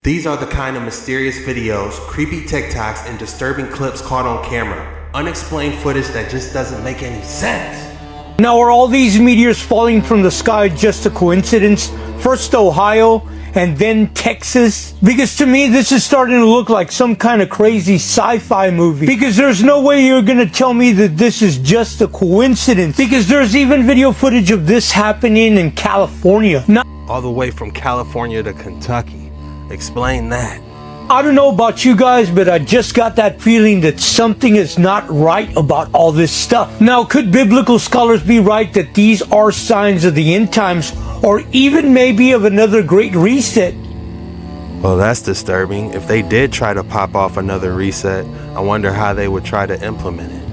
These are the kind of mysterious videos, creepy TikToks, and disturbing clips caught on camera. Unexplained footage that just doesn't make any sense. Now, are all these meteors falling from the sky just a coincidence? First Ohio, and then Texas? Because to me, this is starting to look like some kind of crazy sci-fi movie. Because there's no way you're gonna tell me that this is just a coincidence. Because there's even video footage of this happening in California. Now, All the way from California to Kentucky. Explain that. I don't know about you guys, but I just got that feeling that something is not right about all this stuff. Now, could biblical scholars be right that these are signs of the end times, or even maybe of another great reset? Well, that's disturbing. If they did try to pop off another reset, I wonder how they would try to implement it.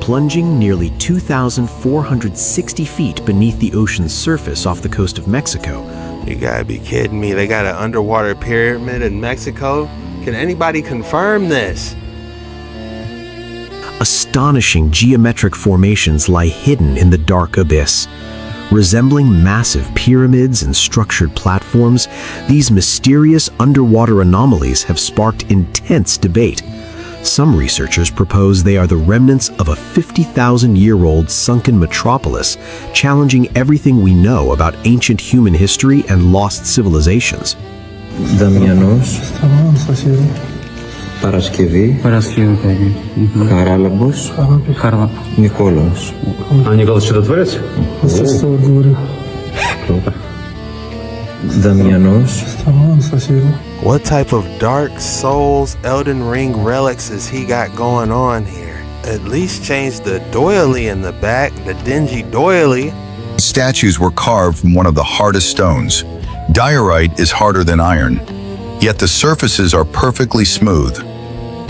Plunging nearly 2,460 feet beneath the ocean's surface off the coast of Mexico. You gotta be kidding me. They got an underwater pyramid in Mexico? Can anybody confirm this? Astonishing geometric formations lie hidden in the dark abyss. Resembling massive pyramids and structured platforms, these mysterious underwater anomalies have sparked intense debate. Some researchers propose they are the remnants of a 50,000-year-old sunken metropolis, challenging everything we know about ancient human history and lost civilizations. Δαμιανός, Παρασκευή, Χαράλαμπος, Νικόλαος. Νικόλαος Чудотворец? Δαμιανός. What type of dark souls, Elden Ring relics has he got going on here? At least change the doily in the back, the dingy doily. Statues were carved from one of the hardest stones. Diorite is harder than iron, yet the surfaces are perfectly smooth.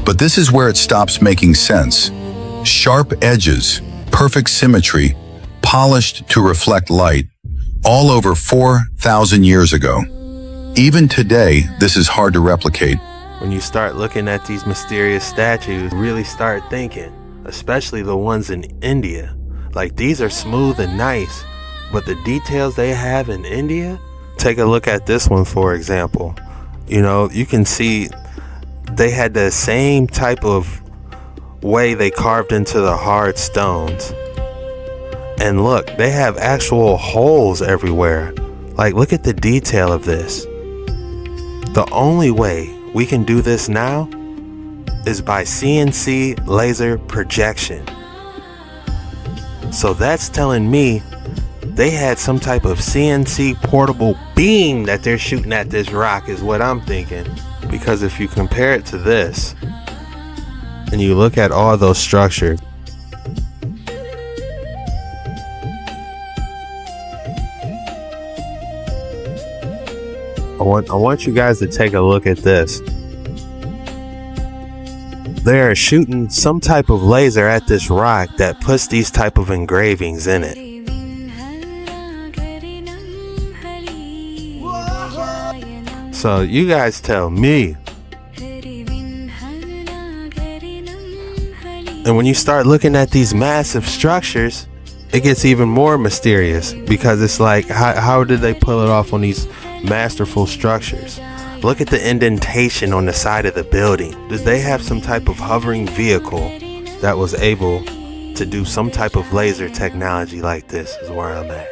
But this is where it stops making sense. Sharp edges, perfect symmetry, polished to reflect light, all over 4,000 years ago. Even today, this is hard to replicate. When you start looking at these mysterious statues, really start thinking, especially the ones in India. Like, these are smooth and nice, but the details they have in India? Take a look at this one, for example. You know, you can see they had the same type of way they carved into the hard stones. And look, they have actual holes everywhere. Like, look at the detail of this. The only way we can do this now is by CNC laser projection. So that's telling me they had some type of CNC portable beam that they're shooting at this rock, is what I'm thinking. Because if you compare it to this, and you look at all those structures, I want you guys to take a look at this. They are shooting some type of laser at this rock that puts these type of engravings in it. So you guys tell me. And when you start looking at these massive structures, it gets even more mysterious, because it's like, how did they pull it off on these masterful structures? Look at the indentation on the side of the building. Did they have some type of hovering vehicle that was able to do some type of laser technology like this, is where I'm at.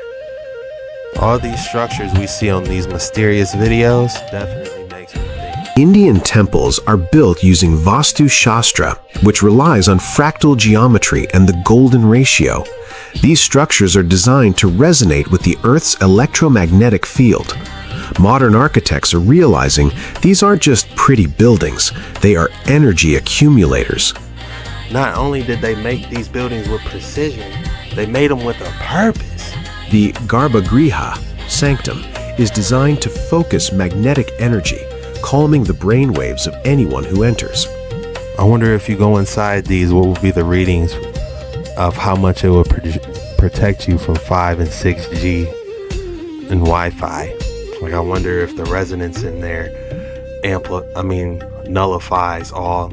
All these structures we see on these mysterious videos definitely makes me think. Indian temples are built using Vastu Shastra, which relies on fractal geometry and the golden ratio. These structures are designed to resonate with the Earth's electromagnetic field. Modern architects are realizing these aren't just pretty buildings, they are energy accumulators. Not only did they make these buildings with precision, they made them with a purpose. The Garbhagriha, sanctum, is designed to focus magnetic energy, calming the brainwaves of anyone who enters. I wonder if you go inside these, what will be the readings of how much it will protect you from 5 and 6G and Wi-Fi. Like, I wonder if the resonance in there nullifies all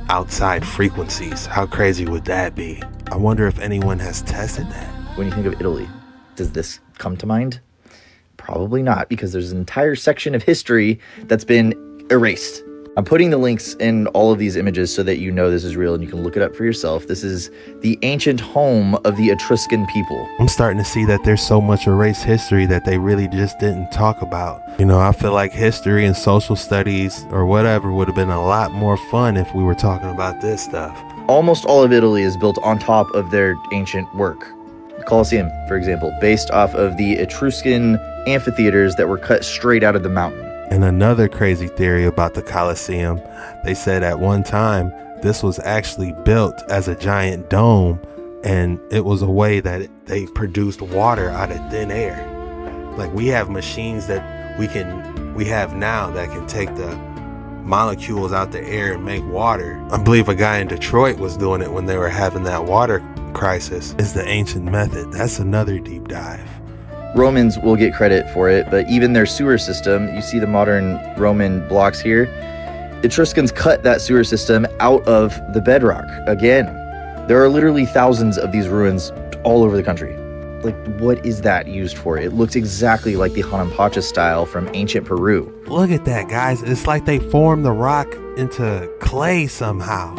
outside frequencies. How crazy would that be? I wonder if anyone has tested that. When you think of Italy, does this come to mind? Probably not, because there's an entire section of history that's been erased. I'm putting the links in all of these images so that you know this is real and you can look it up for yourself. This is the ancient home of the Etruscan people. I'm starting to see that there's so much erased history that they really just didn't talk about. You know, I feel like history and social studies or whatever would have been a lot more fun if we were talking about this stuff. Almost all of Italy is built on top of their ancient work. The Colosseum, for example, based off of the Etruscan amphitheaters that were cut straight out of the mountain. And another crazy theory about the Colosseum, they said at one time this was actually built as a giant dome, and it was a way that they produced water out of thin air. Like we have machines that we have now that can take the molecules out the air and make water. I believe a guy in Detroit was doing it when they were having that water crisis. It's the ancient method. That's another deep dive. Romans will get credit for it, but even their sewer system, you see the modern Roman blocks here, Etruscans cut that sewer system out of the bedrock. Again, there are literally thousands of these ruins all over the country. Like, what is that used for? It looks exactly like the Hanampacha style from ancient Peru. Look at that, guys. It's like they formed the rock into clay somehow.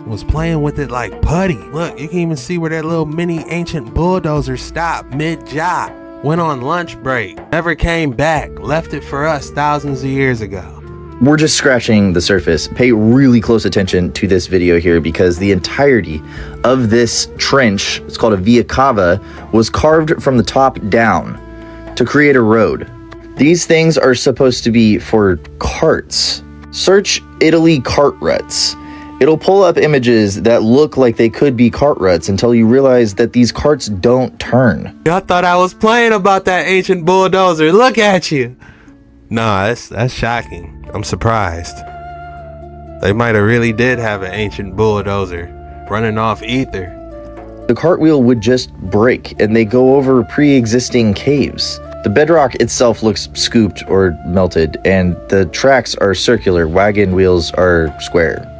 Was playing with it like putty. Look, you can even see where that little mini ancient bulldozer stopped mid-job. Went on lunch break, never came back, left it for us thousands of years ago. We're just scratching the surface. Pay really close attention to this video here because the entirety of this trench, it's called a via cava, was carved from the top down to create a road. These things are supposed to be for carts. Search Italy cart ruts. It'll pull up images that look like they could be cart ruts until you realize that these carts don't turn. Y'all thought I was playing about that ancient bulldozer. Look at you. Nah, that's shocking. I'm surprised. They might have really did have an ancient bulldozer running off ether. The cartwheel would just break and they go over pre-existing caves. The bedrock itself looks scooped or melted and the tracks are circular, wagon wheels are square.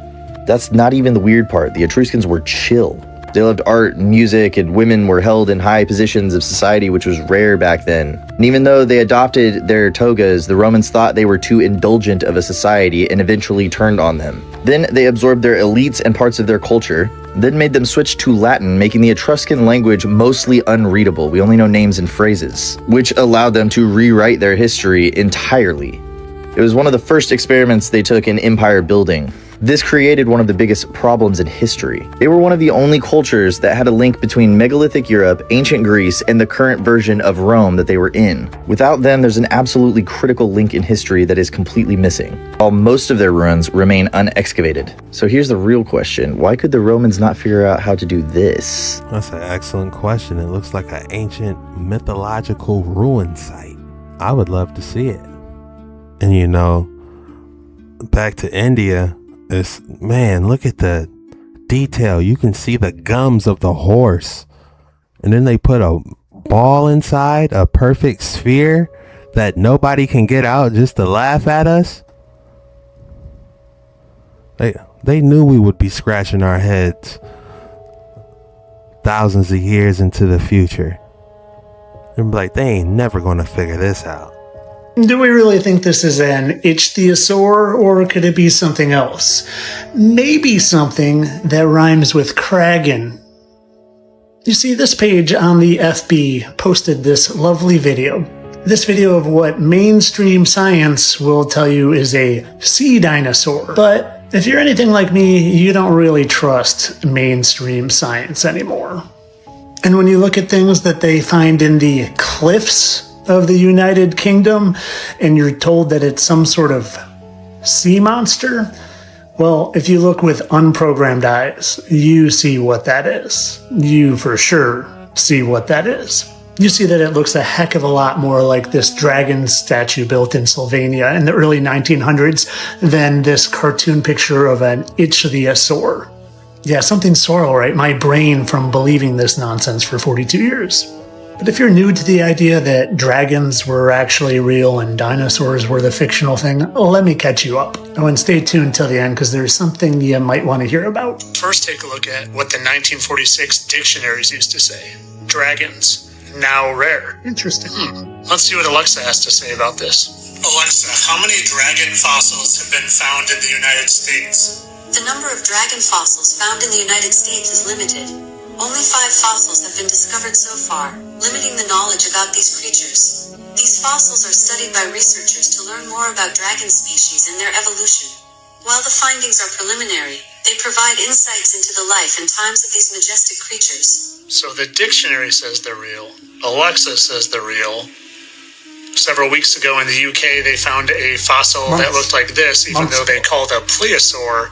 That's not even the weird part. The Etruscans were chill. They loved art and music, and women were held in high positions of society, which was rare back then. And even though they adopted their togas, the Romans thought they were too indulgent of a society and eventually turned on them. Then they absorbed their elites and parts of their culture, then made them switch to Latin, making the Etruscan language mostly unreadable. We only know names and phrases, which allowed them to rewrite their history entirely. It was one of the first experiments they took in empire building. This created one of the biggest problems in history. They were one of the only cultures that had a link between megalithic Europe, ancient Greece, and the current version of Rome that they were in. Without them, there's an absolutely critical link in history that is completely missing, while most of their ruins remain unexcavated. So here's the real question. Why could the Romans not figure out how to do this? That's an excellent question. It looks like an ancient mythological ruin site. I would love to see it. And you know, back to India, man, look at the detail. You can see the gums of the horse. And then they put a ball inside, a perfect sphere that nobody can get out just to laugh at us. They knew we would be scratching our heads thousands of years into the future. And be like, they ain't never gonna figure this out. Do we really think this is an ichthyosaur, or could it be something else? Maybe something that rhymes with kragen. You see, this page on the FB posted this lovely video. This video of what mainstream science will tell you is a sea dinosaur. But if you're anything like me, you don't really trust mainstream science anymore. And when you look at things that they find in the cliffs of the United Kingdom, and you're told that it's some sort of sea monster, well, if you look with unprogrammed eyes, you see what that is. You for sure see what that is. You see that it looks a heck of a lot more like this dragon statue built in Sylvania in the early 1900s than this cartoon picture of an ichthyosaur. Yeah, something's sore, all right, my brain from believing this nonsense for 42 years. But if you're new to the idea that dragons were actually real and dinosaurs were the fictional thing, let me catch you up. Oh, and stay tuned till the end because there's something you might want to hear about. First, take a look at what the 1946 dictionaries used to say. Dragons, now rare. Interesting. Let's see what Alexa has to say about this. Alexa, how many dragon fossils have been found in the United States? The number of dragon fossils found in the United States is limited. Only 5 fossils have been discovered so far, limiting the knowledge about these creatures. These fossils are studied by researchers to learn more about dragon species and their evolution. While the findings are preliminary, they provide insights into the life and times of these majestic creatures. So the dictionary says they're real. Alexa says they're real. Several weeks ago in the UK, they found a fossil that looked like this, even though they called a plesiosaur.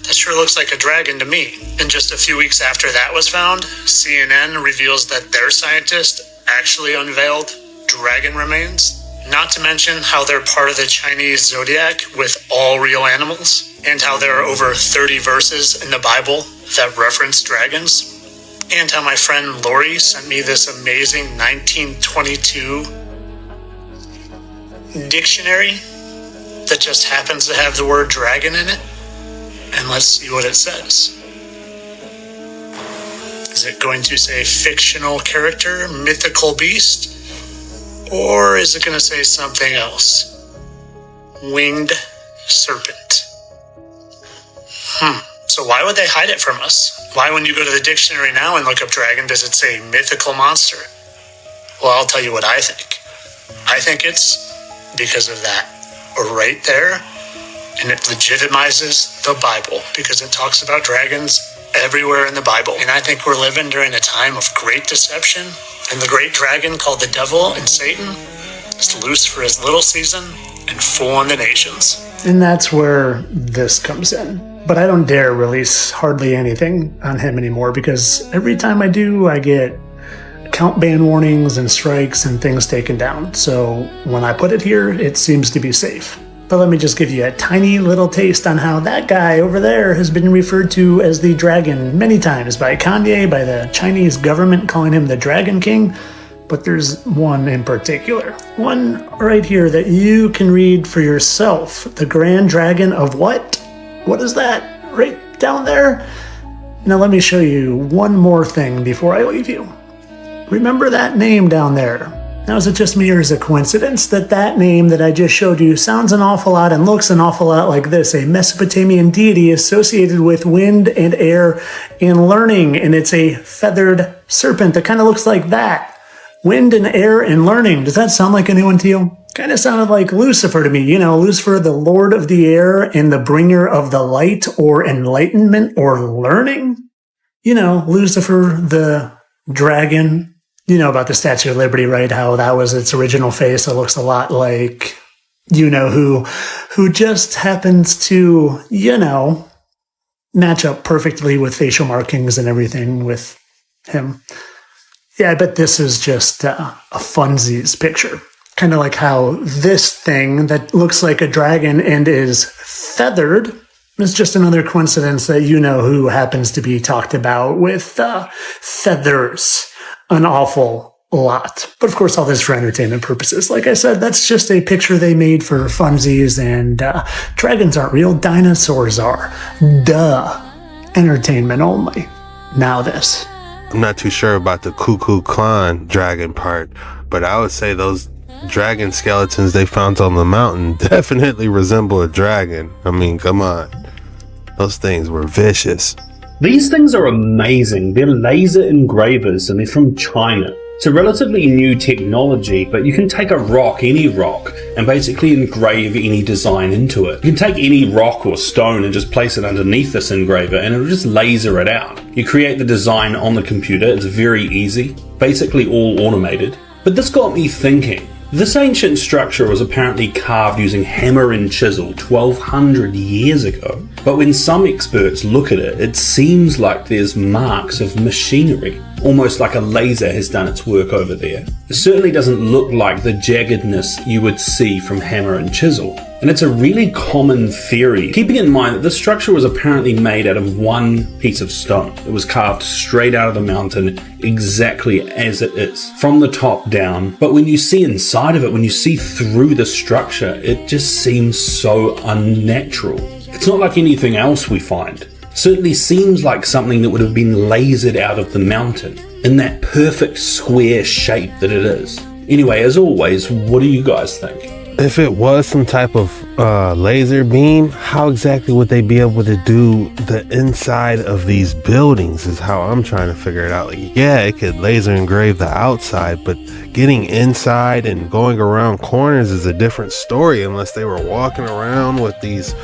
That sure looks like a dragon to me. And just a few weeks after that was found, CNN reveals that their scientist actually unveiled dragon remains. Not to mention how they're part of the Chinese zodiac with all real animals, and how there are over 30 verses in the Bible that reference dragons, and how my friend Lori sent me this amazing 1922 dictionary that just happens to have the word dragon in it. And let's see what it says. Is it going to say fictional character, mythical beast? Or is it going to say something else? Winged serpent. So why would they hide it from us? Why, when you go to the dictionary now and look up dragon, does it say mythical monster? Well, I'll tell you what I think. I think it's because of that right there, and it legitimizes the Bible because it talks about dragons everywhere in the Bible. And I think we're living during a time of great deception, and the great dragon called the devil and Satan is loose for his little season and fooling the nations. And that's where this comes in. But I don't dare release hardly anything on him anymore, because every time I do, I get account ban warnings and strikes and things taken down. So when I put it here, it seems to be safe. But let me just give you a tiny little taste on how that guy over there has been referred to as the dragon many times by Kanye, by the Chinese government calling him the Dragon King. But there's one in particular. One right here that you can read for yourself. The Grand Dragon of what? What is that? Right down there? Now let me show you one more thing before I leave you. Remember that name down there. Now, is it just me, or is it a coincidence that that name that I just showed you sounds an awful lot and looks an awful lot like this? A Mesopotamian deity associated with wind and air and learning, and it's a feathered serpent that kind of looks like that. Wind and air and learning. Does that sound like anyone to you? Kind of sounded like Lucifer to me. You know, Lucifer, the Lord of the air and the bringer of the light or enlightenment or learning. You know, Lucifer, the dragon. You know about the Statue of Liberty, right? How that was its original face. It looks a lot like, you know, who just happens to, you know, match up perfectly with facial markings and everything with him. Yeah, I bet this is just a funsies picture. Kind of like how this thing that looks like a dragon and is feathered is just another coincidence that you know who happens to be talked about with feathers an awful lot. But of course, all this for entertainment purposes. Like I said, that's just a picture they made for funsies, and dragons aren't real, dinosaurs are. Duh. Entertainment only. Now this. I'm not too sure about the Cuckoo Clan dragon part, but I would say those dragon skeletons they found on the mountain definitely resemble a dragon. I mean, come on. Those things were vicious. These things are amazing. They're laser engravers and they're from China. It's a relatively new technology, but you can take a rock, any rock, and basically engrave any design into it. You can take any rock or stone and just place it underneath this engraver and it'll just laser it out. You create the design on the computer. It's very easy, basically all automated. But this got me thinking. This ancient structure was apparently carved using hammer and chisel 1200 years ago, but when some experts look at it, it seems like there's marks of machinery, almost like a laser has done its work over there. It certainly doesn't look like the jaggedness you would see from hammer and chisel. And it's a really common theory, keeping in mind that this structure was apparently made out of one piece of stone. It was carved straight out of the mountain, exactly as it is, from the top down. But when you see inside of it, when you see through the structure, it just seems so unnatural. It's not like anything else we find. It certainly seems like something that would have been lasered out of the mountain, in that perfect square shape that it is. Anyway, as always, what do you guys think? if it was some type of laser beam, how exactly would they be able to do the inside of these buildings is how I'm trying to figure it out. Like, yeah, it could laser engrave the outside, but getting inside and going around corners is a different story unless they were walking around with these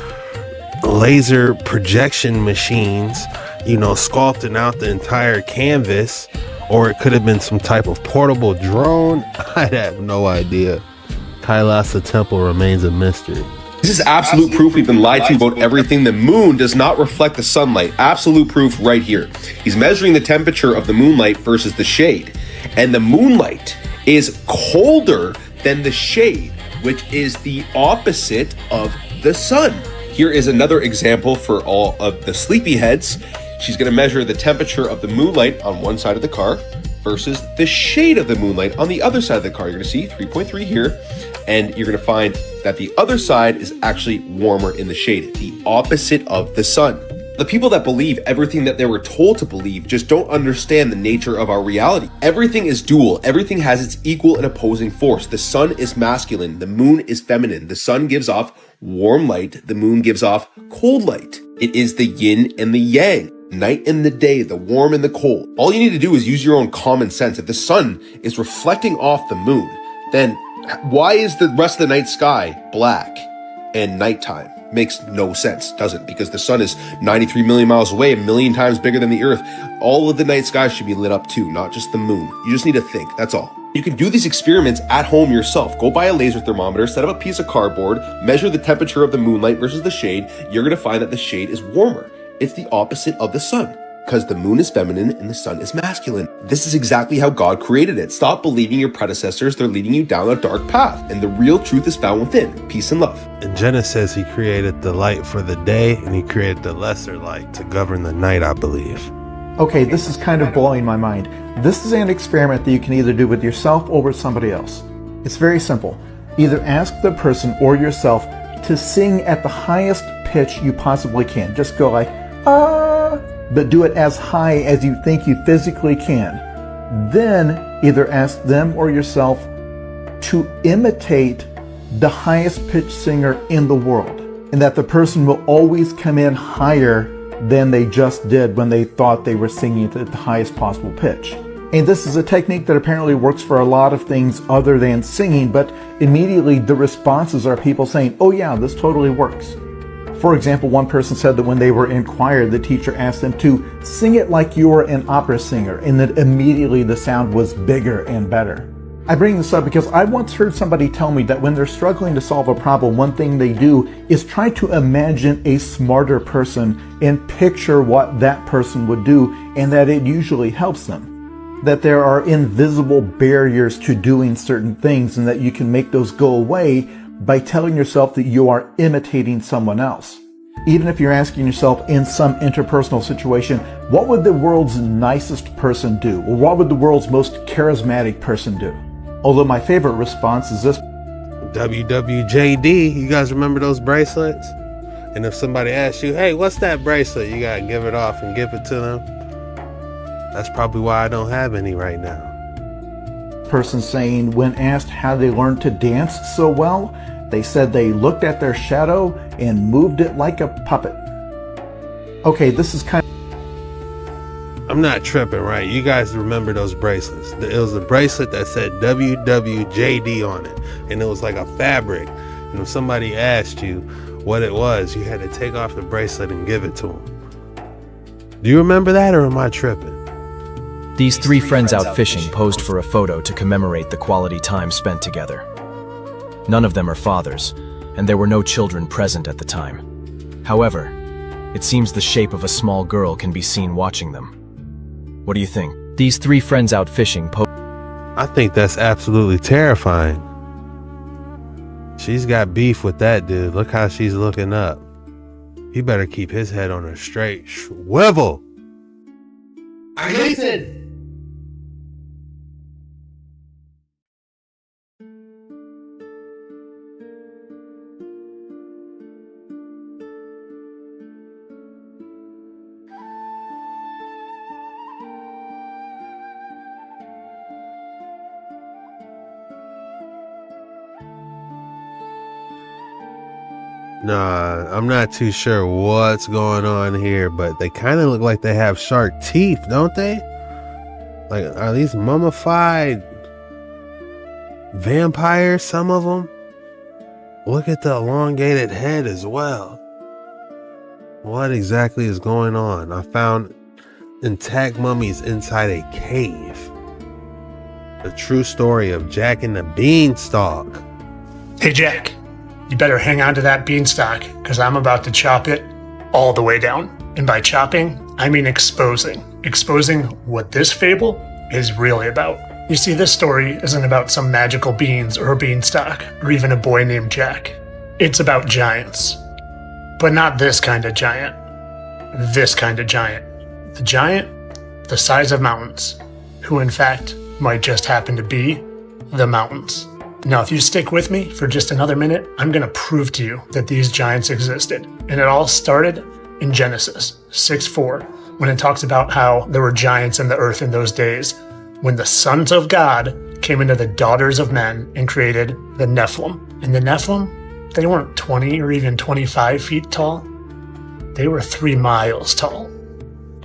laser projection machines, you know, sculpting out the entire canvas. Or it could have been some type of portable drone. I have no idea. Kailasa Temple remains a mystery. This is absolute proof we've been lied to about everything. The moon does not reflect the sunlight. Absolute proof right here. He's measuring the temperature of the moonlight versus the shade. And the moonlight is colder than the shade, which is the opposite of the sun. Here is another example for all of the sleepyheads. She's going to measure the temperature of the moonlight on one side of the car versus the shade of the moonlight on the other side of the car. You're going to see 3.3 here, and you're going to find that the other side is actually warmer in the shade, the opposite of the sun. The people that believe everything that they were told to believe just don't understand the nature of our reality. Everything is dual. Everything has its equal and opposing force. The sun is masculine. The moon is feminine. The sun gives off warm light. The moon gives off cold light. It is the yin and the yang. Night and the day, the warm and the cold. All you need to do is use your own common sense. If the sun is reflecting off the moon, then why is the rest of the night sky black and nighttime? Makes no sense, does it? Because the sun is 93 million miles away, 1 million times bigger than the earth. All of the night sky should be lit up too, not just the moon. You just need to think, that's all. You can do these experiments at home yourself. Go buy a laser thermometer, set up a piece of cardboard, measure the temperature of the moonlight versus the shade. You're gonna find that the shade is warmer. It's the opposite of the sun, because the moon is feminine and the sun is masculine. This is exactly how God created it. Stop believing your predecessors. They're leading you down a dark path, and the real truth is found within. Peace and love. In Genesis, he created the light for the day, and he created the lesser light to govern the night, I believe. Okay, this is kind of blowing my mind. This is an experiment that you can either do with yourself or with somebody else. It's very simple. Either ask the person or yourself to sing at the highest pitch you possibly can. Just go like, but do it as high as you think you physically can. Then either ask them or yourself to imitate the highest pitched singer in the world, and that the person will always come in higher than they just did when they thought they were singing at the highest possible pitch. And this is a technique that apparently works for a lot of things other than singing, but immediately the responses are people saying, oh yeah, this totally works. For example, one person said that when they were in choir, the teacher asked them to sing it like you were an opera singer, and that immediately the sound was bigger and better. I bring this up because I once heard somebody tell me that when they're struggling to solve a problem, one thing they do is try to imagine a smarter person and picture what that person would do, and that it usually helps them. That there are invisible barriers to doing certain things, and that you can make those go away by telling yourself that you are imitating someone else. Even if you're asking yourself in some interpersonal situation, what would the world's nicest person do? Or what would the world's most charismatic person do? Although my favorite response is this. WWJD, you guys remember those bracelets? And if somebody asks you, hey, what's that bracelet? You gotta give it off and give it to them. That's probably why I don't have any right now. Person saying when asked how they learned to dance so well, they said they looked at their shadow and moved it like a puppet. Okay, this is kind of... I'm not tripping, right? You guys remember those bracelets. It was a bracelet that said WWJD on it, and it was like a fabric. And if somebody asked you what it was, you had to take off the bracelet and give it to them. Do you remember that, or am I tripping? These three friends out fishing posed for a photo to commemorate the quality time spent together. None of them are fathers, and there were no children present at the time. However, it seems the shape of a small girl can be seen watching them. What do you think? These three friends out fishing I think that's absolutely terrifying. She's got beef with that dude. Look how she's looking up. He better keep his head on a straight swivel. I listen. Nah, I'm not too sure what's going on here, but they kind of look like they have shark teeth, don't they? Like, are these mummified vampires, some of them? Look at the elongated head as well. What exactly is going on? I found intact mummies inside a cave. The true story of Jack and the Beanstalk. Hey, Jack. You better hang on to that beanstalk, because I'm about to chop it all the way down. And by chopping, I mean exposing. Exposing what this fable is really about. You see, this story isn't about some magical beans or a beanstalk, or even a boy named Jack. It's about giants. But not this kind of giant. This kind of giant. The giant, the size of mountains, who in fact might just happen to be the mountains. Now, if you stick with me for just another minute, I'm going to prove to you that these giants existed. And it all started in Genesis 6:4, when it talks about how there were giants in the earth in those days, when the sons of God came into the daughters of men and created the Nephilim. And the Nephilim, they weren't 20 or even 25 feet tall. They were 3 miles tall.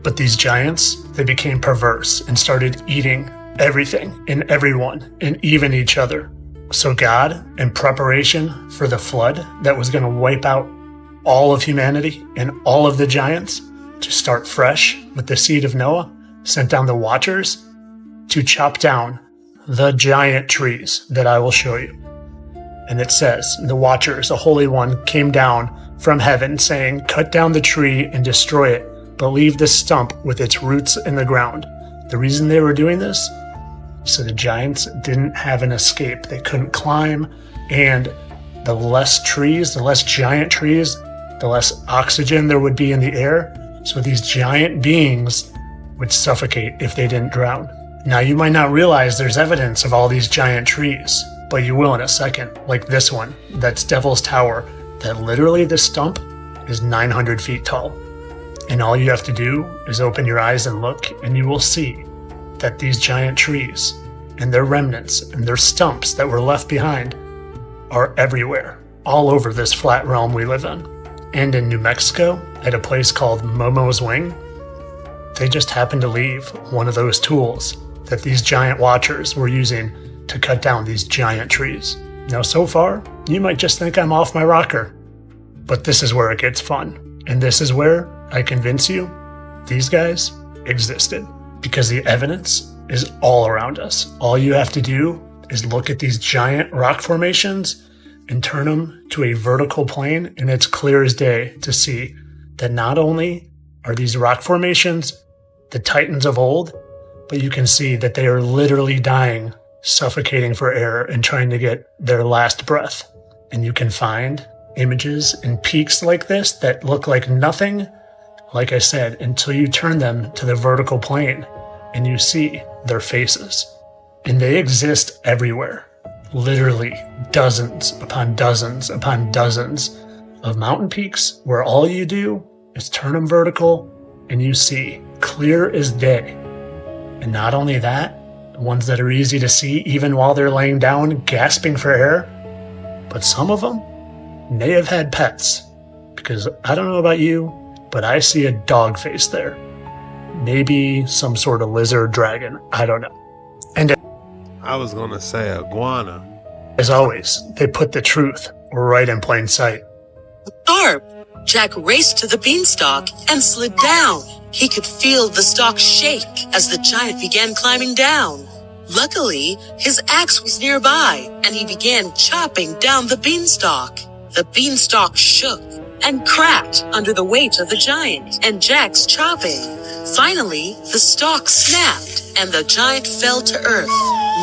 But these giants, they became perverse and started eating everything and everyone and even each other. So God, in preparation for the flood that was going to wipe out all of humanity and all of the giants, to start fresh with the seed of Noah, sent down the watchers to chop down the giant trees that I will show you. And it says, the watchers, the Holy One, came down from heaven saying, cut down the tree and destroy it, but leave the stump with its roots in the ground. The reason they were doing this, so the giants didn't have an escape. They couldn't climb, and the less trees, the less giant trees, the less oxygen there would be in the air. So these giant beings would suffocate if they didn't drown. Now, you might not realize there's evidence of all these giant trees, but you will in a second, like this one. That's Devil's Tower, that literally the stump is 900 feet tall. And all you have to do is open your eyes and look, and you will see that these giant trees and their remnants and their stumps that were left behind are everywhere, all over this flat realm we live in. And in New Mexico, at a place called Momo's Wing, they just happened to leave one of those tools that these giant watchers were using to cut down these giant trees. Now, so far, you might just think I'm off my rocker, but this is where it gets fun. And this is where I convince you these guys existed, because the evidence is all around us. All you have to do is look at these giant rock formations and turn them to a vertical plane, and it's clear as day to see that not only are these rock formations the titans of old, but you can see that they are literally dying, suffocating for air and trying to get their last breath. And you can find images and peaks like this that look like nothing, like I said, until you turn them to the vertical plane and you see their faces. And they exist everywhere. Literally dozens upon dozens upon dozens of mountain peaks where all you do is turn them vertical and you see clear as day. And not only that, the ones that are easy to see even while they're laying down gasping for air, but some of them may have had pets, because I don't know about you, but I see a dog face there. Maybe some sort of lizard dragon, I don't know. And I was gonna say iguana. As always, they put the truth right in plain sight. Sharp! Jack raced to the beanstalk and slid down. He could feel the stalk shake as the giant began climbing down. Luckily, his axe was nearby, and he began chopping down the beanstalk. The beanstalk shook and cracked under the weight of the giant and Jack's chopping. Finally, the stalk snapped, and the giant fell to earth,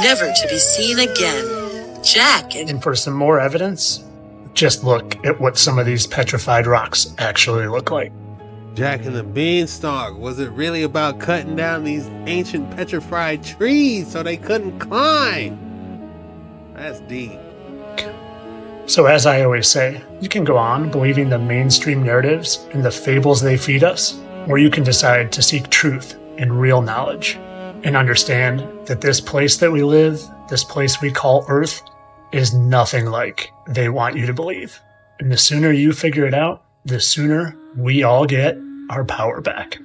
never to be seen again. Jack and for some more evidence, just look at what some of these petrified rocks actually look like. Jack and the Beanstalk, was it really about cutting down these ancient petrified trees so they couldn't climb? That's deep. So as I always say, you can go on believing the mainstream narratives and the fables they feed us, or you can decide to seek truth and real knowledge and understand that this place that we live, this place we call Earth, is nothing like they want you to believe. And the sooner you figure it out, the sooner we all get our power back.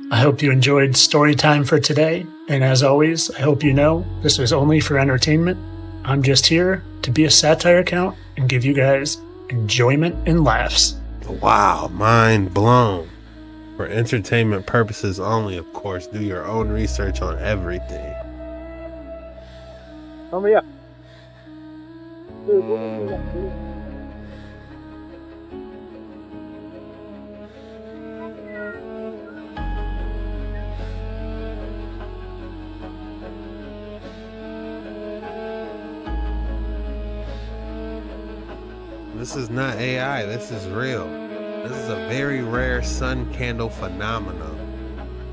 I hope you enjoyed story time for today. And as always, I hope you know this was only for entertainment. I'm just here to be a satire account and give you guys enjoyment and laughs. Wow, mind blown. For entertainment purposes only, of course. Do your own research on everything. Oh yeah. This is not AI, this is real. This is a very rare sun candle phenomenon.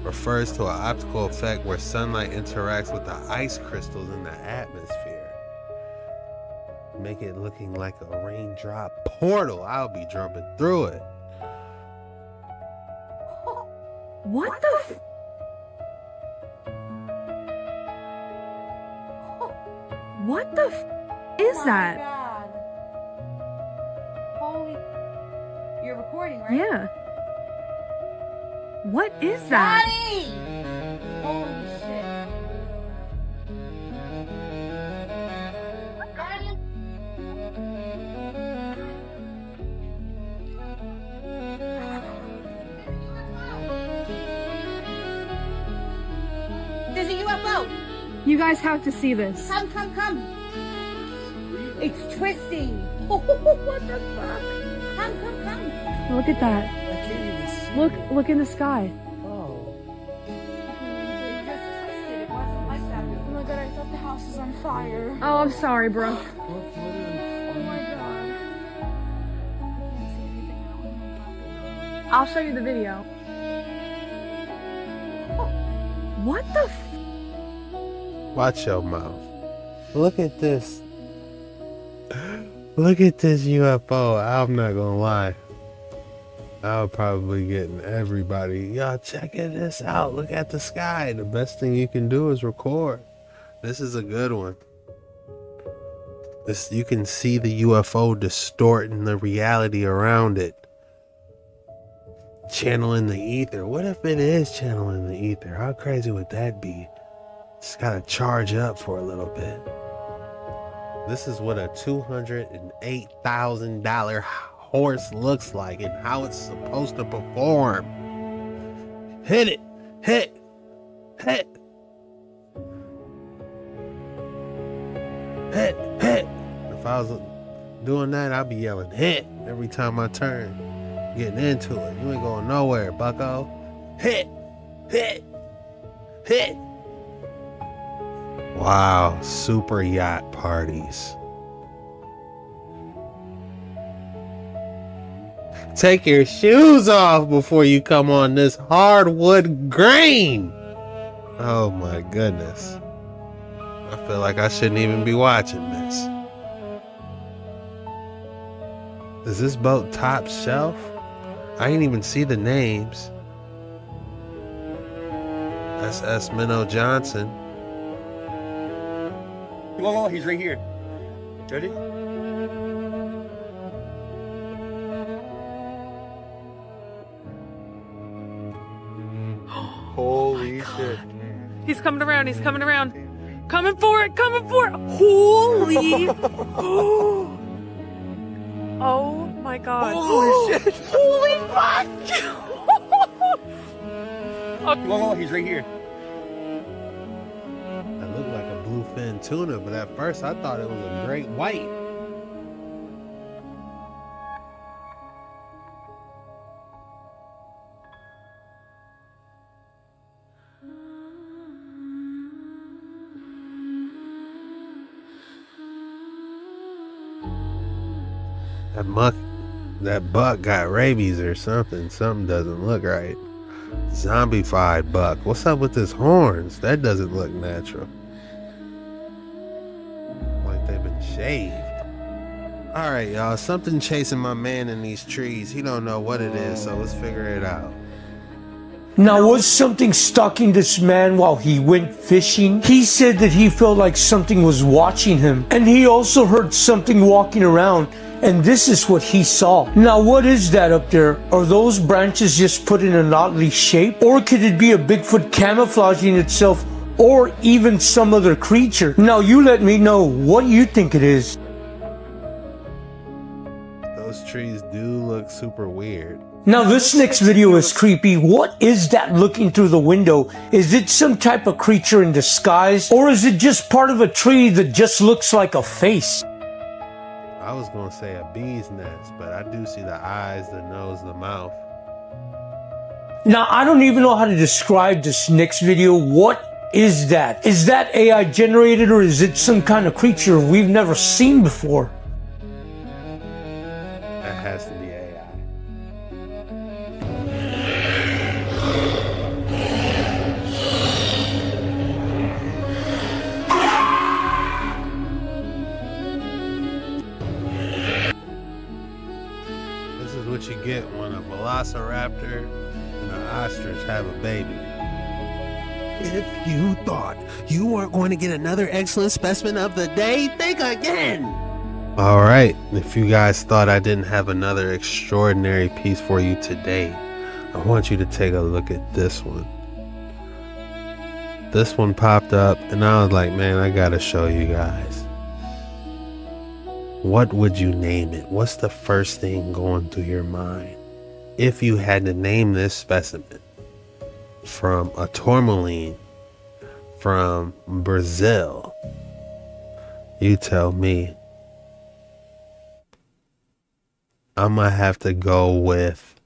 Refers to an optical effect where sunlight interacts with the ice crystals in the atmosphere. Make it looking like a raindrop portal. I'll be jumping through it. What the What the is that? God. Holy. You're recording, right? Yeah. What is that? Daddy! Holy shit. There's a UFO! You guys have to see this. Come. It's twisting. What the fuck? Come. Look at that. Look in the sky. Oh. It just twisted. It wasn't like that. Oh my god, I thought the house was on fire. Oh, I'm sorry, bro. Oh my god. I'll show you the video. What the Watch your mouth. Look at this. Look at this UFO. I'm not gonna lie. I'll probably get everybody. Y'all checking this out. Look at the sky. The best thing you can do is record. This is a good one. This, you can see the UFO distorting the reality around it. Channeling the ether. What if it is channeling the ether? How crazy would that be? Just gotta charge up for a little bit. This is what a $208,000 horse looks like and how it's supposed to perform. Hit it! Hit! Hit! Hit! Hit! If I was doing that, I'd be yelling hit every time I turn. Getting into it. You ain't going nowhere, bucko. Hit! Hit! Hit! Wow, super yacht parties. Take your shoes off before you come on this hardwood grain. Oh my goodness. I feel like I shouldn't even be watching this. Is this boat top shelf? I didn't even see the names. SS Minnow Johnson. Whoa, he's right here. Ready? Holy shit. He's coming around. Coming for it. Holy. Oh my god. Holy shit. Holy fuck. Whoa, he's right here. That looked like a bluefin tuna, but at first I thought it was a great white. That buck got rabies or something. Something doesn't look right. Zombified buck. What's up with his horns? That doesn't look natural. Like they've been shaved. Alright, y'all. Something chasing my man in these trees. He don't know what it is, so let's figure it out. Now, was something stalking this man while he went fishing? He said that he felt like something was watching him, and he also heard something walking around and this is what he saw. Now what is that up there? Are those branches just put in an oddly shape? Or could it be a Bigfoot camouflaging itself, or even some other creature? Now you let me know what you think it is. Those trees do look super weird. Now this next video is creepy. What is that looking through the window? Is it some type of creature in disguise? Or is it just part of a tree that just looks like a face? I was gonna say a bee's nest, but I do see the eyes, the nose, the mouth. Now I don't even know how to describe this next video. What is that? Is that AI generated, or is it some kind of creature we've never seen before? That has to be AI. This is what you get when a velociraptor and an ostrich have a baby. If you thought you weren't going to get another excellent specimen of the day, think again. All right, if you guys thought I didn't have another extraordinary piece for you today, I want you to take a look at this one. This one popped up and I was like, man, I gotta show you guys. What would you name it? What's the first thing going through your mind if you had to name this specimen? From a tourmaline from Brazil. You tell me. I'm gonna have to go with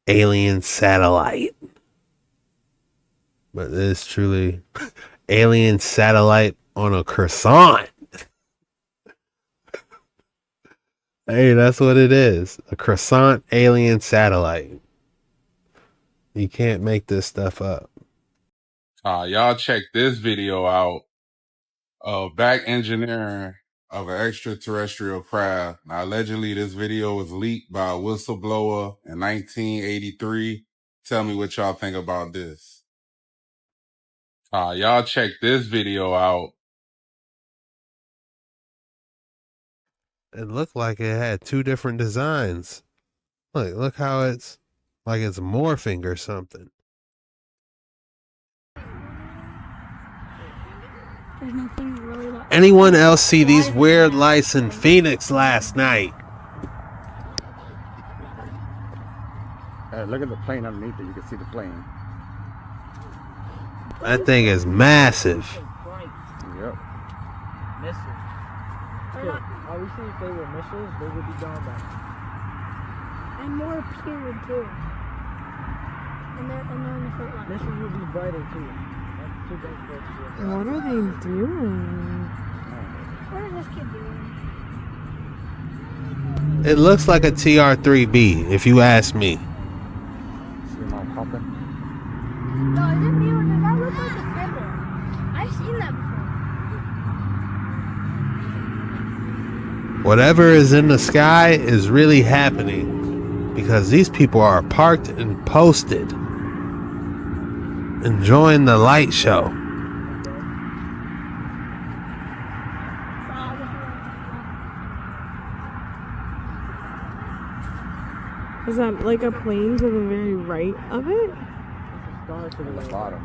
alien satellite. But it is truly alien satellite on a croissant. Hey, that's what it is. A croissant alien satellite. You can't make this stuff up. Y'all check this video out of back engineering of an extraterrestrial craft. Now, allegedly, this video was leaked by a whistleblower in 1983. Tell me what y'all think about this. Y'all check this video out. It looked like it had two different designs. Look how it's like it's morphing or something. There's nothing really like. Anyone else see these weird lights in Phoenix last night? Look at the plane underneath it. You can see the plane. That thing is massive. Yep. Obviously, if they were missiles, they would be gone by now. And more period too. And they're in the front line. Missiles would be brighter too. That's too big for it to be. What are they doing? What is this kid doing? It looks like a TR-3B, if you ask me. See them all popping? No, is it me or does that look like a feather? I've seen that before. Whatever is in the sky is really happening because these people are parked and posted, enjoying the light show. Is that like a plane to the very right of it? Star to the bottom.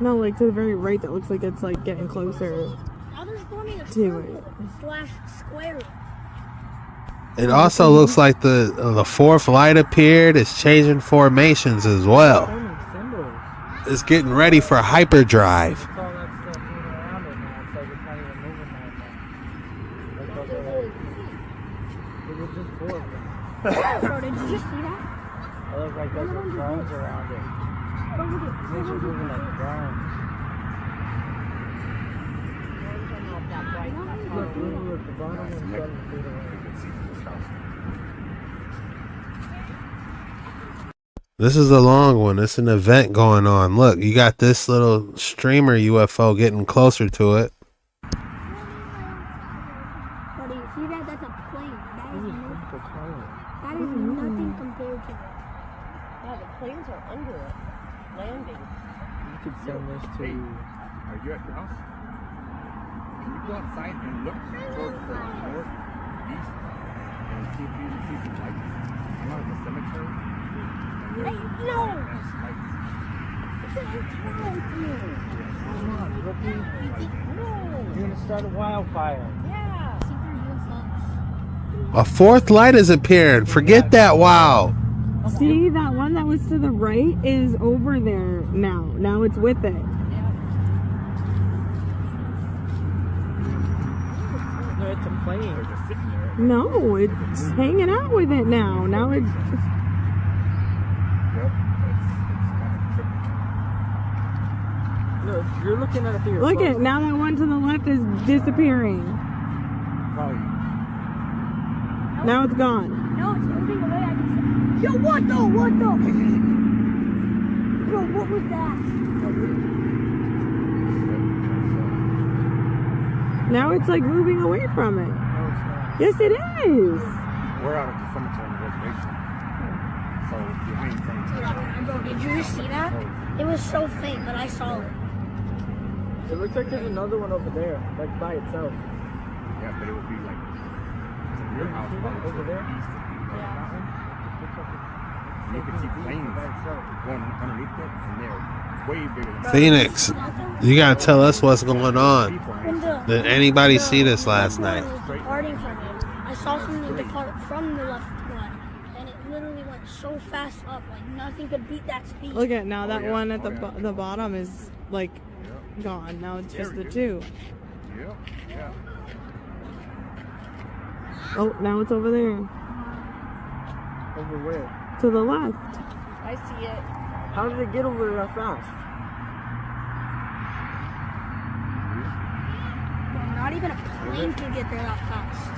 No, like to the very right that looks like it's like getting closer Now there's forming a to it. slash square. It also looks like the fourth light appeared. It's changing formations as well. It's getting ready for hyperdrive. Bro, did you just see that? It looks like there's some drones around it. These are moving like drones. Look, the bottom is 7 feet away. This is a long one. It's an event going on. Look, you got this little streamer UFO getting closer to it. Bro, do you see that? That's a plane. That is nothing compared to it. Yeah, the planes are under it, landing. You could send this to. Are you at your house? go outside and look towards the northeast and see if you see some lights. I'm out at the cemetery. No! Come on, rookie. You're gonna start a wildfire. A fourth light has appeared. Forget that. Wow. See, that one that was to the right is over there now. Now it's with it. No, it's a plane. No, it's hanging out with it now. Now it's... Look, you're looking at it through your Look phone. at, now that one to the left is disappearing. Probably. Now it's gone. No, it's moving away. I can see. Yo, what the? Bro, what was that? Now it's like moving away from it. No, it's not. Yes, it is. We're out at the cemetery on the reservation. So behind cemetery. Bro, did you just see that? It was so faint, but I saw it. It looks like there's another one over there, like by itself. Yeah, but it would be like your house probably Over there? You can see planes going underneath it, and they're way bigger than Phoenix, you gotta tell us what's going on. Did anybody see this last night? Departing from it. I saw something depart from the left one, and it literally went so fast up, like nothing could beat that speed. Look at now that one at the bottom is like gone. Now it's just the two. Yeah. Oh, now it's over there. Over where? To the left. I see it. How did it get over there that fast? Bro, not even a plane can get there that fast.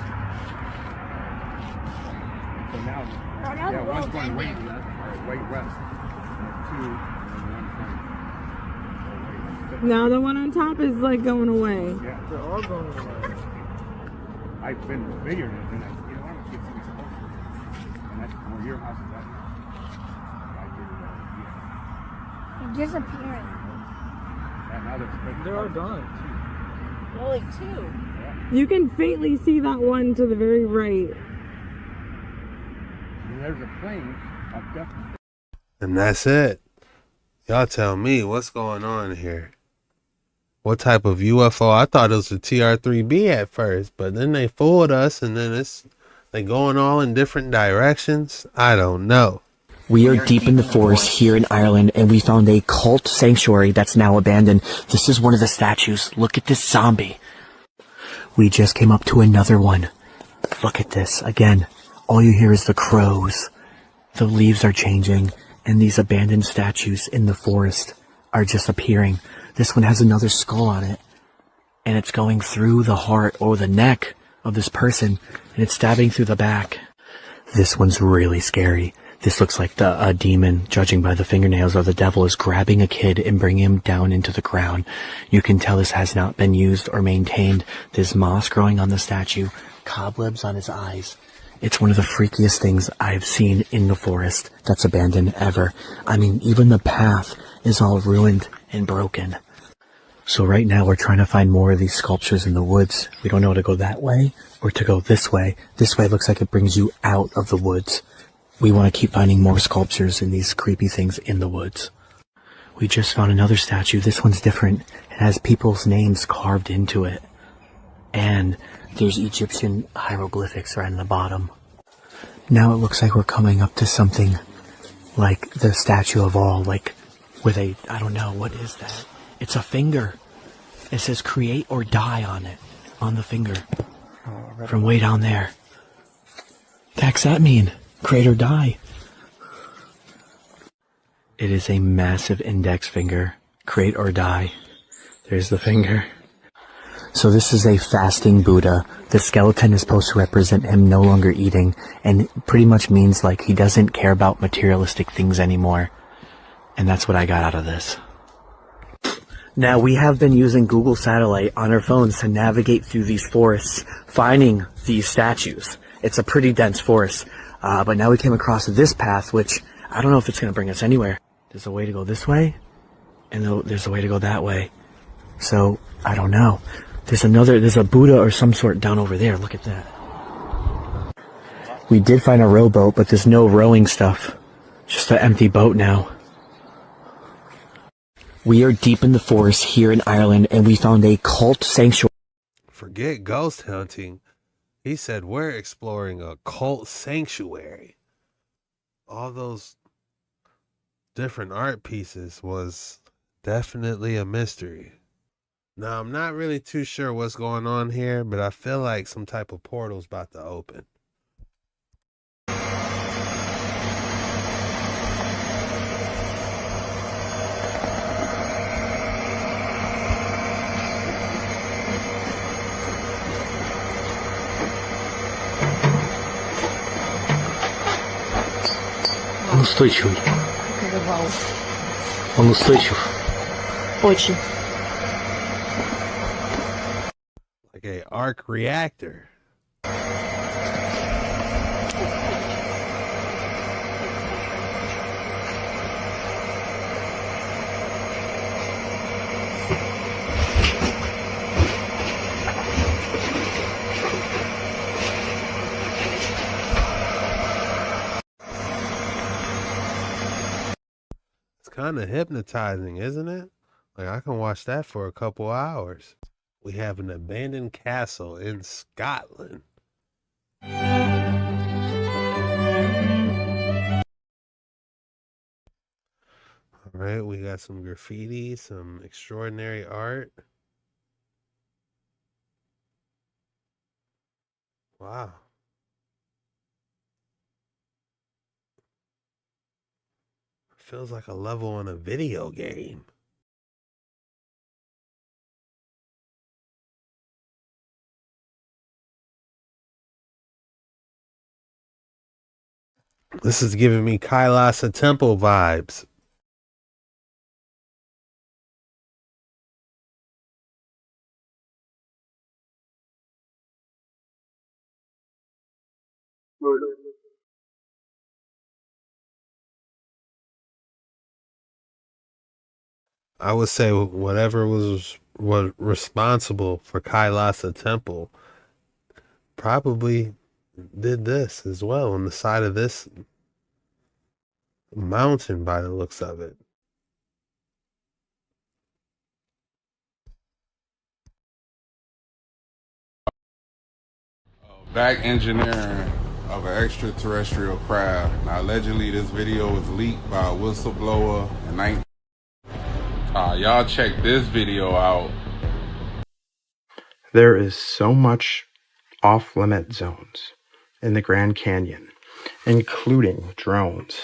So now, Bro, now the one's world's going way ending. left, or way west. And two, and one's going Now the one on top is like going away. Yeah, they're all going away. I've been videoing it, and I want to get something closer. And that's where your house is at. They're disappearing. And now they're all gone. Only two. You can faintly see that one to the very right. And there's a plane up there. And that's it. Y'all tell me what's going on here. What type of UFO? I thought it was a TR-3B at first, but then they fooled us, and then they going all in different directions. I don't know. We are deep in the forest here in Ireland, and we found a cult sanctuary that's now abandoned. This is one of the statues. Look at this zombie. We just came up to another one. Look at this. Again, all you hear is the crows. The leaves are changing, and these abandoned statues in the forest are just appearing. This one has another skull on it, and it's going through the heart or the neck of this person, and it's stabbing through the back. This one's really scary. This looks like a demon, judging by the fingernails, or the devil is grabbing a kid and bringing him down into the ground. You can tell this has not been used or maintained. There's moss growing on the statue, cobwebs on his eyes. It's one of the freakiest things I've seen in the forest that's abandoned ever. I mean, even the path is all ruined and broken. So right now we're trying to find more of these sculptures in the woods. We don't know to go that way or to go this way. This way looks like it brings you out of the woods. We want to keep finding more sculptures and these creepy things in the woods. We just found another statue. This one's different. It has people's names carved into it. And there's Egyptian hieroglyphics right in the bottom. Now it looks like we're coming up to something like the statue of all, like with a, I don't know, what is that? It's a finger. It says create or die on it, on the finger. From way down there. The heck's that mean? Create or die. It is a massive index finger. Create or die. There's the finger. So this is a fasting Buddha. The skeleton is supposed to represent him no longer eating, and it pretty much means like he doesn't care about materialistic things anymore. And that's what I got out of this. Now, we have been using Google Satellite on our phones to navigate through these forests, finding these statues. It's a pretty dense forest. But now we came across this path, which I don't know if it's going to bring us anywhere. There's a way to go this way, and there's a way to go that way. So, I don't know. There's a Buddha or some sort down over there. Look at that. We did find a rowboat, but there's no rowing stuff. Just an empty boat now. We are deep in the forest here in Ireland, and we found a cult sanctuary. Forget ghost hunting. He said we're exploring a cult sanctuary. All those different art pieces was definitely a mystery. Now, I'm not really too sure what's going on here, but I feel like some type of portal's about to open. Он устойчивый. Он устойчив. Очень. Like a arc reactor. Kind of hypnotizing, isn't it? Like, I can watch that for a couple hours. We have an abandoned castle in Scotland. All right, we got some graffiti, some extraordinary art. Wow. Feels like a level in a video game. This is giving me Kailasa Temple vibes. I would say whatever was responsible for Kailasa Temple probably did this as well on the side of this mountain by the looks of it. Back engineering of an extraterrestrial craft. Now, allegedly, this video was leaked by a whistleblower in y'all check this video out. There is so much off-limit zones in the Grand Canyon, including drones.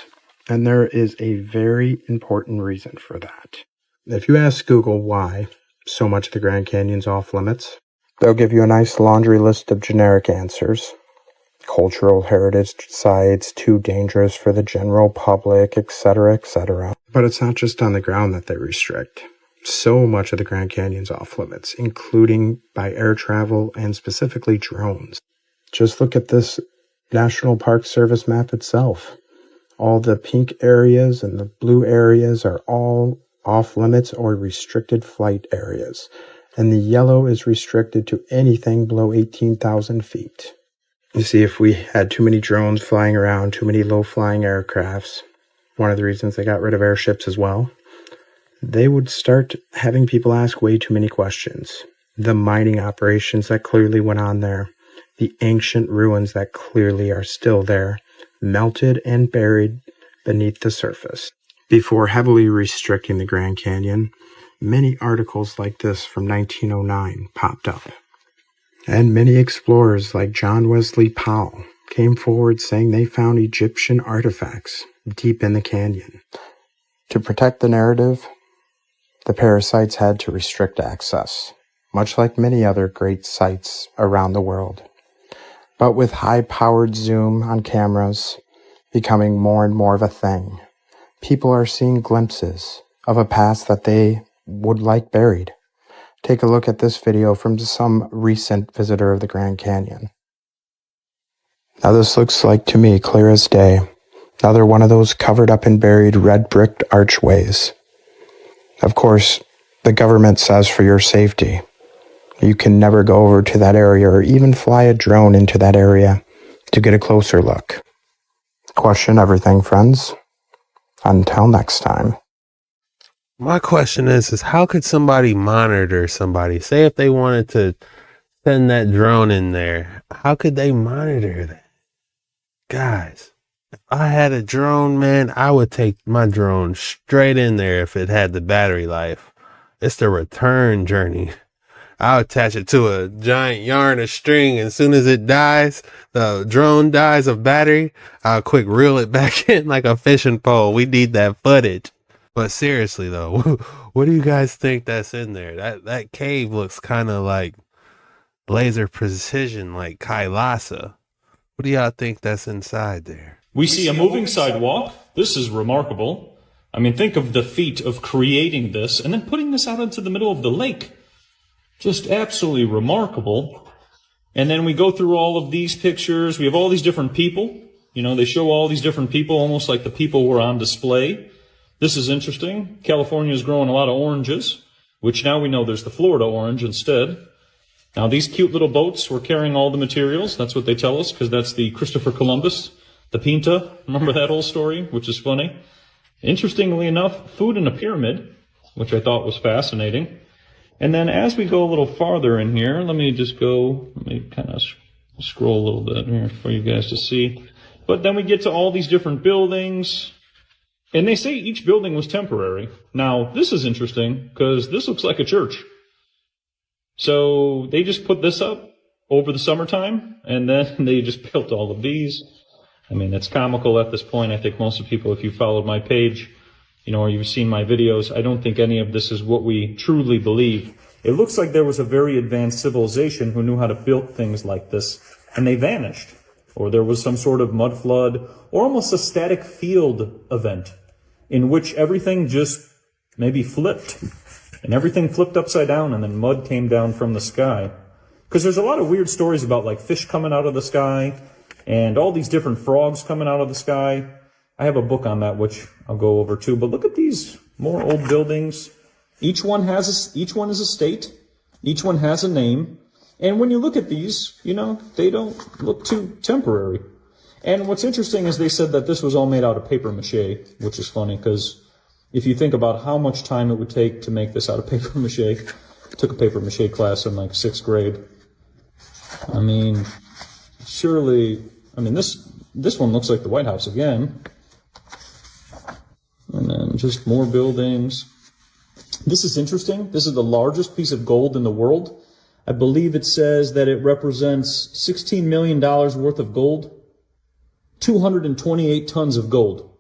And there is a very important reason for that. If you ask Google why so much of the Grand Canyon's off-limits, they'll give you a nice laundry list of generic answers. Cultural heritage sites, too dangerous for the general public, etc., etc. But it's not just on the ground that they restrict. So much of the Grand Canyon's off-limits, including by air travel and specifically drones. Just look at this National Park Service map itself. All the pink areas and the blue areas are all off-limits or restricted flight areas. And the yellow is restricted to anything below 18,000 feet. You see, if we had too many drones flying around, too many low-flying aircrafts, one of the reasons they got rid of airships as well, they would start having people ask way too many questions. The mining operations that clearly went on there, the ancient ruins that clearly are still there, melted and buried beneath the surface. Before heavily restricting the Grand Canyon, many articles like this from 1909 popped up. And many explorers like John Wesley Powell came forward saying they found Egyptian artifacts deep in the canyon. To protect the narrative, the parasites had to restrict access, much like many other great sites around the world. But with high-powered zoom on cameras becoming more and more of a thing, people are seeing glimpses of a past that they would like buried. Take a look at this video from some recent visitor of the Grand Canyon. Now this looks like, to me, clear as day, another one of those covered up and buried red bricked archways. Of course, the government says for your safety, You can never go over to that area or even fly a drone into that area to get a closer look. Question everything, friends. Until next time. My question is how could somebody monitor somebody? Say if they wanted to send that drone in there, how could they monitor that? Guys, if I had a drone, man, I would take my drone straight in there if it had the battery life. It's the return journey. I'll attach it to a giant yarn of string. As soon as it dies, the drone dies of battery, I'll quick reel it back in like a fishing pole. We need that footage. But seriously though, what do you guys think that's in there? That cave looks kind of like laser precision, like Kailasa. What do y'all think that's inside there? We see a moving sidewalk. This is remarkable. I mean, think of the feat of creating this and then putting this out into the middle of the lake. Just absolutely remarkable. And then we go through all of these pictures. We have all these different people. You know, they show all these different people, almost like the people were on display. This is interesting. California is growing a lot of oranges, which now we know there's the Florida orange instead. Now, these cute little boats were carrying all the materials. That's what they tell us, because that's the Christopher Columbus, the Pinta. Remember that whole story, which is funny? Interestingly enough, food in a pyramid, which I thought was fascinating. And then as we go a little farther in here, let me kind of scroll a little bit here for you guys to see. But then we get to all these different buildings. And they say each building was temporary. Now, this is interesting because this looks like a church. So they just put this up over the summertime, and then they just built all of these. I mean, it's comical at this point. I think most of people, if you followed my page, you know, or you've seen my videos, I don't think any of this is what we truly believe. It looks like there was a very advanced civilization who knew how to build things like this, and they vanished. Or there was some sort of mud flood, or almost a static field event, in which everything just maybe flipped. And everything flipped upside down, and then mud came down from the sky. Because there's a lot of weird stories about like fish coming out of the sky, and all these different frogs coming out of the sky. I have a book on that, which I'll go over too. But look at these more old buildings. Each one is a state. Each one has a name. And when you look at these, you know, they don't look too temporary. And what's interesting is they said that this was all made out of paper mache, which is funny because if you think about how much time it would take to make this out of paper mache, I took a paper mache class in like 6th grade. I mean, surely, this one looks like the White House again. And then just more buildings. This is interesting. This is the largest piece of gold in the world. I believe it says that it represents $16 million worth of gold. 228 tons of gold.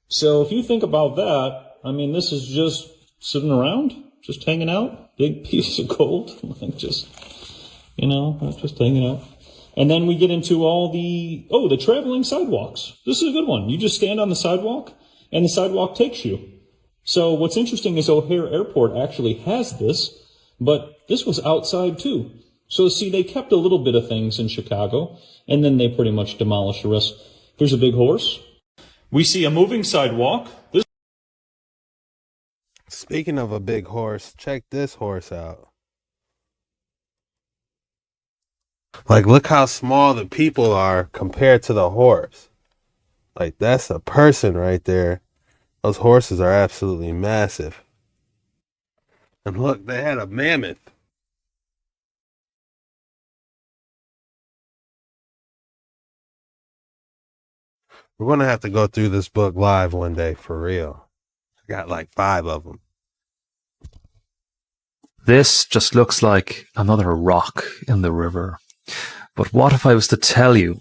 So if you think about that, I mean, this is just sitting around, just hanging out, big piece of gold, like just, you know, just hanging out. And then we get into all the traveling sidewalks. This is a good one. You just stand on the sidewalk and the sidewalk takes you. So what's interesting is O'Hare Airport actually has this, but this was outside too. So see, they kept a little bit of things in Chicago, and then they pretty much demolished the rest. Here's a big horse. We see a moving sidewalk. Speaking of a big horse, check this horse out. Like, look how small the people are compared to the horse. Like, that's a person right there. Those horses are absolutely massive. And look, they had a mammoth. We're going to have to go through this book live one day, for real. I got like 5 of them. This just looks like another rock in the river. But what if I was to tell you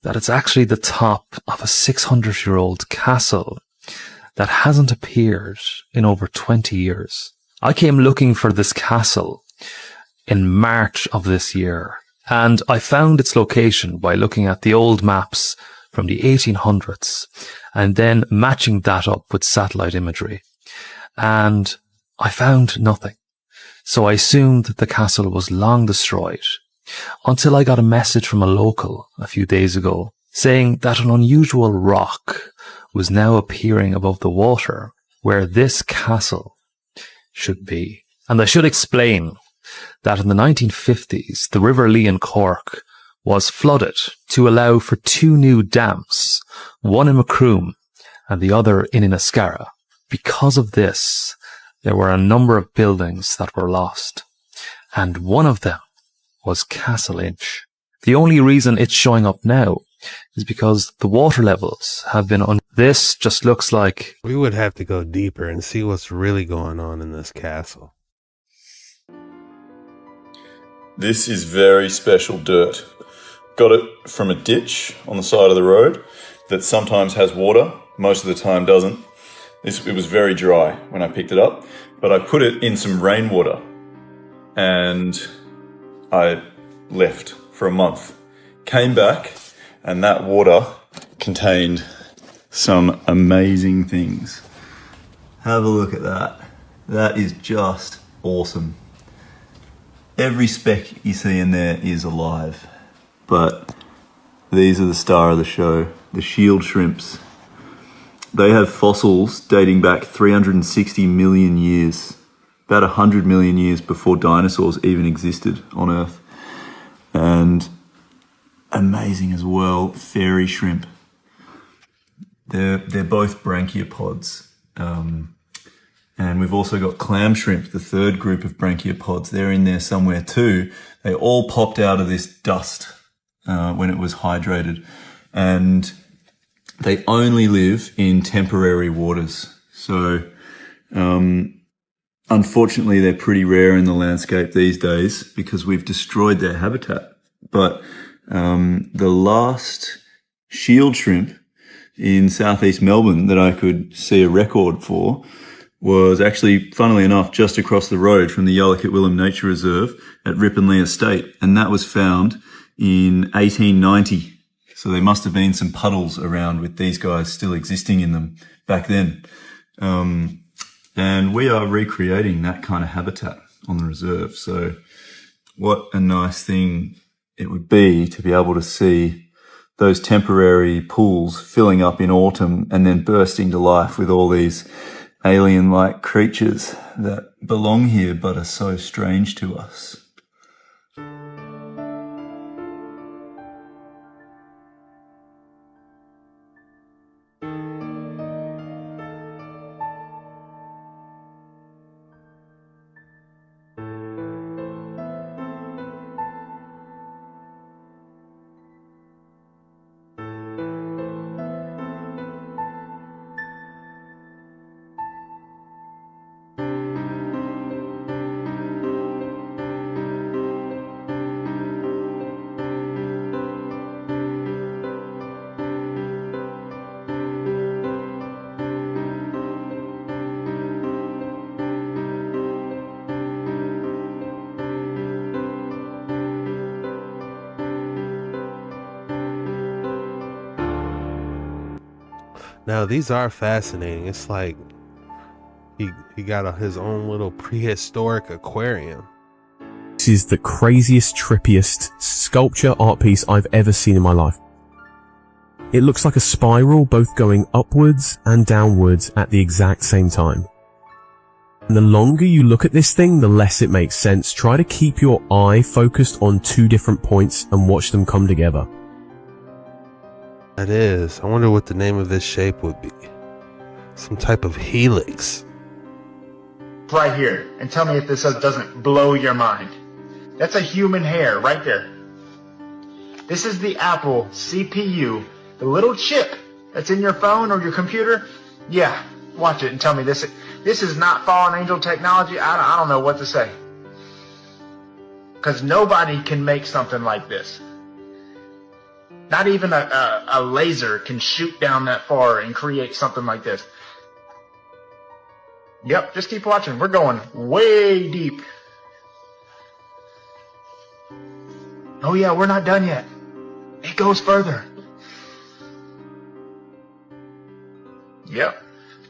that it's actually the top of a 600-year-old castle that hasn't appeared in over 20 years? I came looking for this castle in March of this year, and I found its location by looking at the old maps from the 1800s and then matching that up with satellite imagery. And I found nothing. So I assumed the castle was long destroyed until I got a message from a local a few days ago saying that an unusual rock was now appearing above the water where this castle should be. And I should explain that in the 1950s, the River Lee in Cork was flooded to allow for 2 new dams, one in Macroom and the other in Inniscarra. Because of this, there were a number of buildings that were lost, and one of them was Castle Inch. The only reason it's showing up now is because the water levels have been This just looks like... We would have to go deeper and see what's really going on in this castle. This is very special dirt. Got it from a ditch on the side of the road that sometimes has water, most of the time doesn't. It was very dry when I picked it up, but I put it in some rainwater and I left for a month. Came back and that water contained some amazing things. Have a look at that. That is just awesome. Every speck you see in there is alive, but these are the star of the show, the shield shrimps. They have fossils dating back 360 million years, about 100 million years before dinosaurs even existed on Earth. And amazing as well, fairy shrimp. They're both brachiopods. And we've also got clam shrimp, the third group of brachiopods. They're in there somewhere too. They all popped out of this dust when it was hydrated. And they only live in temporary waters. So, unfortunately, they're pretty rare in the landscape these days because we've destroyed their habitat. But the last shield shrimp in southeast Melbourne that I could see a record for was actually, funnily enough, just across the road from the Yallock Willem Nature Reserve at Ripponlea Estate. And that was found in 1890. So there must have been some puddles around with these guys still existing in them back then. And we are recreating that kind of habitat on the reserve. So what a nice thing it would be to be able to see those temporary pools filling up in autumn and then bursting to life with all these alien-like creatures that belong here but are so strange to us. Now, these are fascinating. It's like he got his own little prehistoric aquarium. This is the craziest, trippiest sculpture art piece I've ever seen in my life. It looks like a spiral, both going upwards and downwards at the exact same time. And the longer you look at this thing, the less it makes sense. Try to keep your eye focused on 2 different points and watch them come together. That is. I wonder what the name of this shape would be. Some type of helix. Right here, and tell me if this doesn't blow your mind. That's a human hair right there. This is the Apple CPU, the little chip that's in your phone or your computer. Yeah, watch it and tell me this is not fallen angel technology. I don't know what to say. Because nobody can make something like this. Not even a laser can shoot down that far and create something like this. Yep, just keep watching. We're going way deep. Oh yeah, we're not done yet. It goes further. Yep.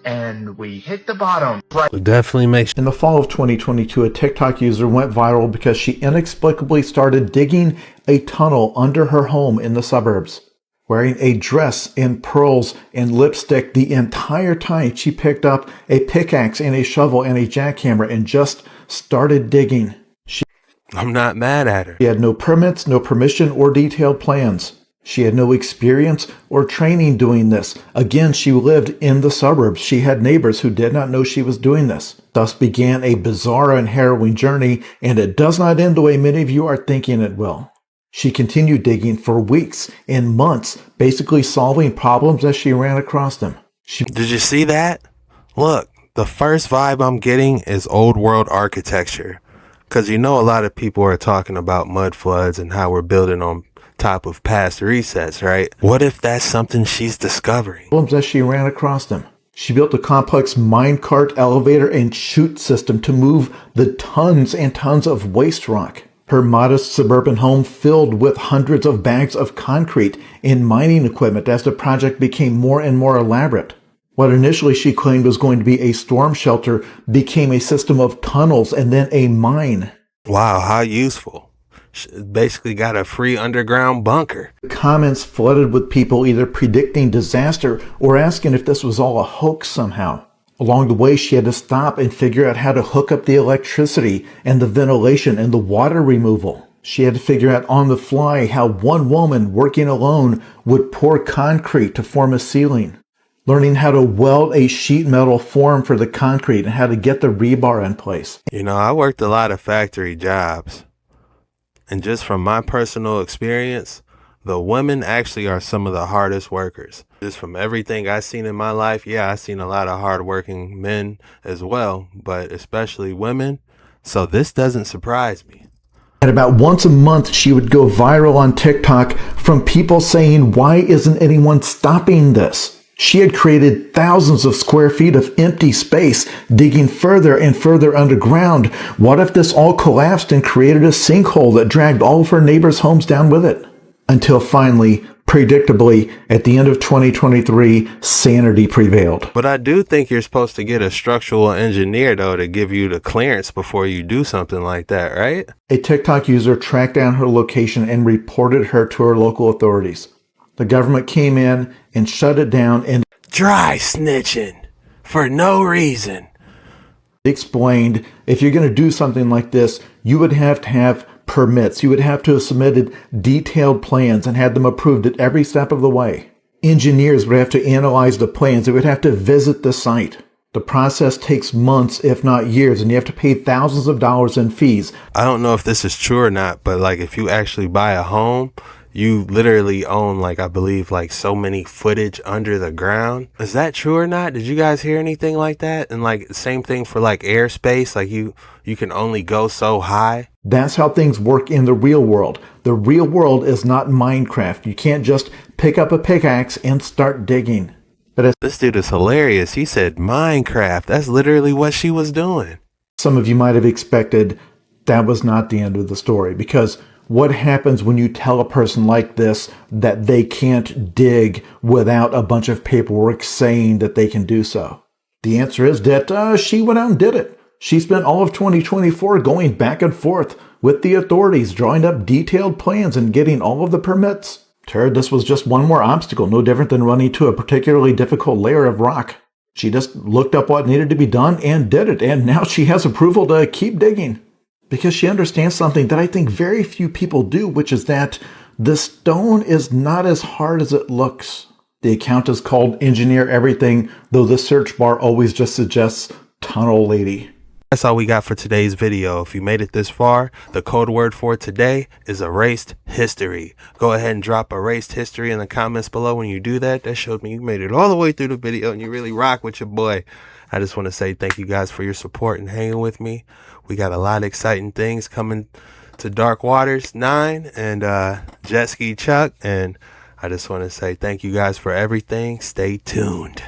And we hit the bottom. Right. Definitely makes. In the fall of 2022, a TikTok user went viral because she inexplicably started digging a tunnel under her home in the suburbs. Wearing a dress and pearls and lipstick the entire time, she picked up a pickaxe and a shovel and a jackhammer and just started digging. I'm not mad at her. She had no permits, no permission, or detailed plans. She had no experience or training doing this. Again, she lived in the suburbs. She had neighbors who did not know she was doing this. Thus began a bizarre and harrowing journey, and it does not end the way many of you are thinking it will. She continued digging for weeks and months, basically solving problems as she ran across them. Did you see that? Look, the first vibe I'm getting is old world architecture. Because you know a lot of people are talking about mud floods and how we're building on top of past resets, right? What if that's something she's discovering? As she ran across them. She built a complex minecart, elevator, and chute system to move the tons and tons of waste rock. Her modest suburban home filled with hundreds of bags of concrete and mining equipment as the project became more and more elaborate. What initially she claimed was going to be a storm shelter became a system of tunnels and then a mine. Wow, how useful. She basically got a free underground bunker. Comments flooded with people either predicting disaster or asking if this was all a hoax somehow. Along the way, she had to stop and figure out how to hook up the electricity and the ventilation and the water removal. She had to figure out on the fly how one woman working alone would pour concrete to form a ceiling. Learning how to weld a sheet metal form for the concrete and how to get the rebar in place. You know, I worked a lot of factory jobs. And just from my personal experience, the women actually are some of the hardest workers. Just from everything I've seen in my life, yeah, I've seen a lot of hardworking men as well, but especially women. So this doesn't surprise me. And about once a month, she would go viral on TikTok from people saying, "Why isn't anyone stopping this?" She had created thousands of square feet of empty space, digging further and further underground. What if this all collapsed and created a sinkhole that dragged all of her neighbors' homes down with it? Until finally, predictably, at the end of 2023, sanity prevailed. But I do think you're supposed to get a structural engineer, though, to give you the clearance before you do something like that, right? A TikTok user tracked down her location and reported her to her local authorities. The government came in and shut it down and dry snitching for no reason. Explained if you're going to do something like this, you would have to have permits. You would have to have submitted detailed plans and had them approved at every step of the way. Engineers would have to analyze the plans. They would have to visit the site. The process takes months, if not years, and you have to pay thousands of dollars in fees. I don't know if this is true or not, but like if you actually buy a home, you literally own, like, I believe, like so many footage under the ground. Is that true or not? Did you guys hear anything like that? And like same thing for like airspace, like you can only go so high. That's how things work in the real world. The real world is not Minecraft. You can't just pick up a pickaxe and start digging. But this dude is hilarious. He said Minecraft. That's literally what she was doing. Some of you might have expected that was not the end of the story, because what happens when you tell a person like this that they can't dig without a bunch of paperwork saying that they can do so? The answer is that she went out and did it. She spent all of 2024 going back and forth with the authorities, drawing up detailed plans and getting all of the permits. To her, this was just one more obstacle, no different than running to a particularly difficult layer of rock. She just looked up what needed to be done and did it, and now she has approval to keep digging. Because she understands something that I think very few people do, which is that the stone is not as hard as it looks. The account is called Engineer Everything, though the search bar always just suggests Tunnel Lady. That's all we got for today's video. If you made it this far, the code word for today is erased history. Go ahead and drop erased history in the comments below. When you do that, that showed me you made it all the way through the video and you really rock with your boy. I just want to say thank you guys for your support and hanging with me. We got a lot of exciting things coming to Dark Waters 9 and JetskiChuck. And I just want to say thank you guys for everything. Stay tuned.